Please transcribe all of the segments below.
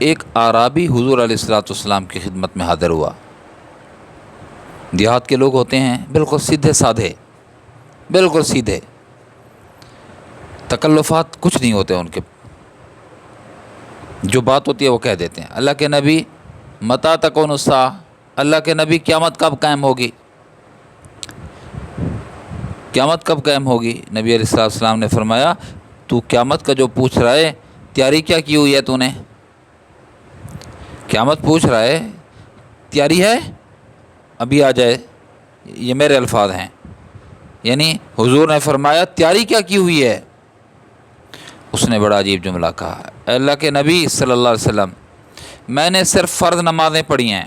ایک اعرابی حضور علیہ الصلوۃ والسلام کی خدمت میں حاضر ہوا۔ دیہات کے لوگ ہوتے ہیں بالکل سیدھے سادھے، بالکل سیدھے، تکلفات کچھ نہیں ہوتے ان کے، جو بات ہوتی ہے وہ کہہ دیتے ہیں۔ اللہ کے نبی متی تکون الساعہ، اللہ کے نبی قیامت کب قائم ہوگی، قیامت کب قائم ہوگی؟ نبی علیہ الصلوۃ والسلام نے فرمایا تو قیامت کا جو پوچھ رہا ہے تیاری کیا کی ہوئی ہے تو نے؟ قیامت پوچھ رہا ہے تیاری ہے؟ ابھی آ جائے، یہ میرے الفاظ ہیں، یعنی حضور نے فرمایا تیاری کیا کی ہوئی ہے؟ اس نے بڑا عجیب جملہ کہا، اے اللہ کے نبی صلی اللہ علیہ وسلم، میں نے صرف فرض نمازیں پڑھی ہیں،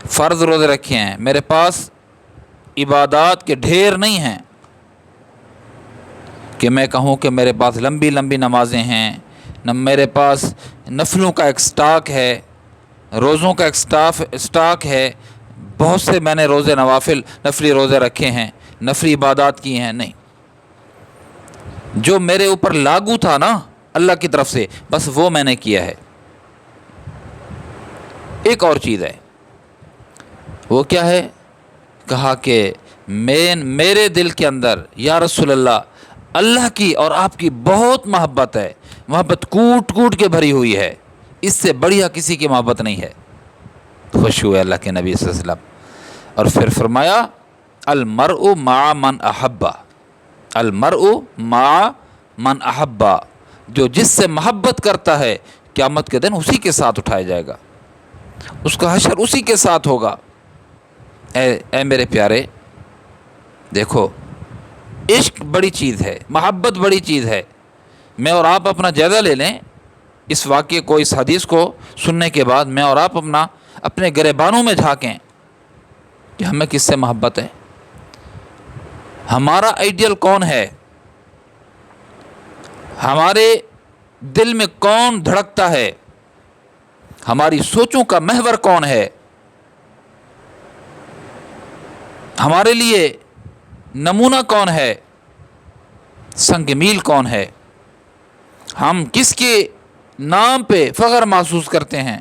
فرض روزے رکھے ہیں، میرے پاس عبادات کے ڈھیر نہیں ہیں کہ میں کہوں کہ میرے پاس لمبی لمبی نمازیں ہیں، نہ میرے پاس نفلوں کا ایک سٹاک ہے، روزوں کا ایک سٹاک ہے، بہت سے میں نے روزے نوافل نفلی روزے رکھے ہیں، نفلی عبادات کی ہیں، نہیں، جو میرے اوپر لاگو تھا نا اللہ کی طرف سے بس وہ میں نے کیا ہے۔ ایک اور چیز ہے، وہ کیا ہے؟ کہا کہ میرے دل کے اندر یا رسول اللہ کی اور آپ کی بہت محبت ہے، محبت کوٹ کوٹ کے بھری ہوئی ہے، اس سے بڑھیا کسی کی محبت نہیں ہے۔ خوش ہوئے اللہ کے نبی صلی اللہ علیہ وسلم، اور پھر فرمایا المرء مع من احبا، المرء مع من احبا، جو جس سے محبت کرتا ہے قیامت کے دن اسی کے ساتھ اٹھایا جائے گا، اس کا حشر اسی کے ساتھ ہوگا۔ اے میرے پیارے، دیکھو عشق بڑی چیز ہے، محبت بڑی چیز ہے۔ میں اور آپ اپنا جائزہ لے لیں اس واقعے کو، اس حدیث کو سننے کے بعد میں اور آپ اپنے گریبانوں میں جھانکیں کہ ہمیں کس سے محبت ہے، ہمارا آئیڈیل کون ہے، ہمارے دل میں کون دھڑکتا ہے، ہماری سوچوں کا محور کون ہے، ہمارے لیے نمونہ کون ہے، سنگ میل کون ہے، ہم کس کے نام پہ فخر محسوس کرتے ہیں،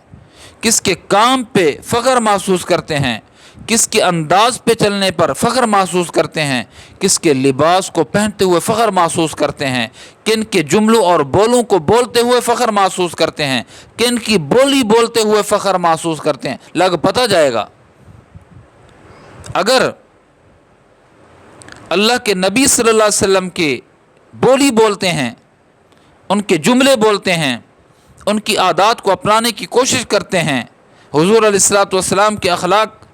کس کے کام پہ فخر محسوس کرتے ہیں، کس کے انداز پہ چلنے پر فخر محسوس کرتے ہیں، کس کے لباس کو پہنتے ہوئے فخر محسوس کرتے ہیں، کن کے جملوں اور بولوں کو بولتے ہوئے فخر محسوس کرتے ہیں، کن کی بولی بولتے ہوئے فخر محسوس کرتے ہیں، لگ پتہ جائے گا۔ اگر اللہ کے نبی صلی اللہ علیہ وسلم کی بولی بولتے ہیں، ان کے جملے بولتے ہیں، ان کی عادات کو اپنانے کی کوشش کرتے ہیں، حضور علیہ الصلوۃ والسلام کے اخلاق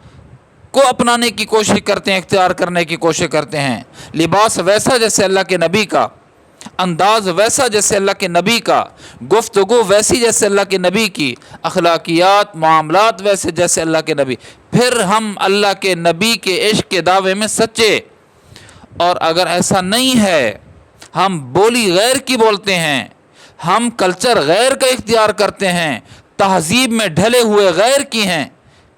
کو اپنانے کی کوشش کرتے ہیں، اختیار کرنے کی کوشش کرتے ہیں، لباس ویسا جیسے اللہ کے نبی کا، انداز ویسا جیسے اللہ کے نبی کا، گفتگو ویسی جیسے اللہ کے نبی کی، اخلاقیات معاملات ویسے جیسے اللہ کے نبی، پھر ہم اللہ کے نبی کے عشق کے دعوے میں سچے۔ اور اگر ایسا نہیں ہے، ہم بولی غیر کی بولتے ہیں، ہم کلچر غیر کا اختیار کرتے ہیں، تہذیب میں ڈھلے ہوئے غیر کی ہیں،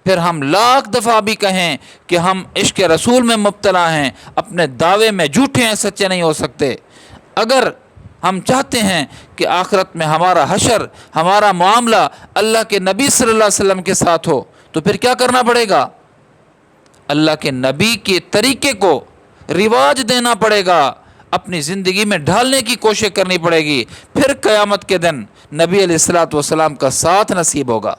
پھر ہم لاکھ دفعہ بھی کہیں کہ ہم عشق رسول میں مبتلا ہیں، اپنے دعوے میں جھوٹے ہیں، سچے نہیں ہو سکتے۔ اگر ہم چاہتے ہیں کہ آخرت میں ہمارا حشر، ہمارا معاملہ اللہ کے نبی صلی اللہ علیہ وسلم کے ساتھ ہو، تو پھر کیا کرنا پڑے گا؟ اللہ کے نبی کے طریقے کو رواج دینا پڑے گا، اپنی زندگی میں ڈھالنے کی کوشش کرنی پڑے گی، پھر قیامت کے دن نبی علیہ الصلوۃ والسلام کا ساتھ نصیب ہوگا۔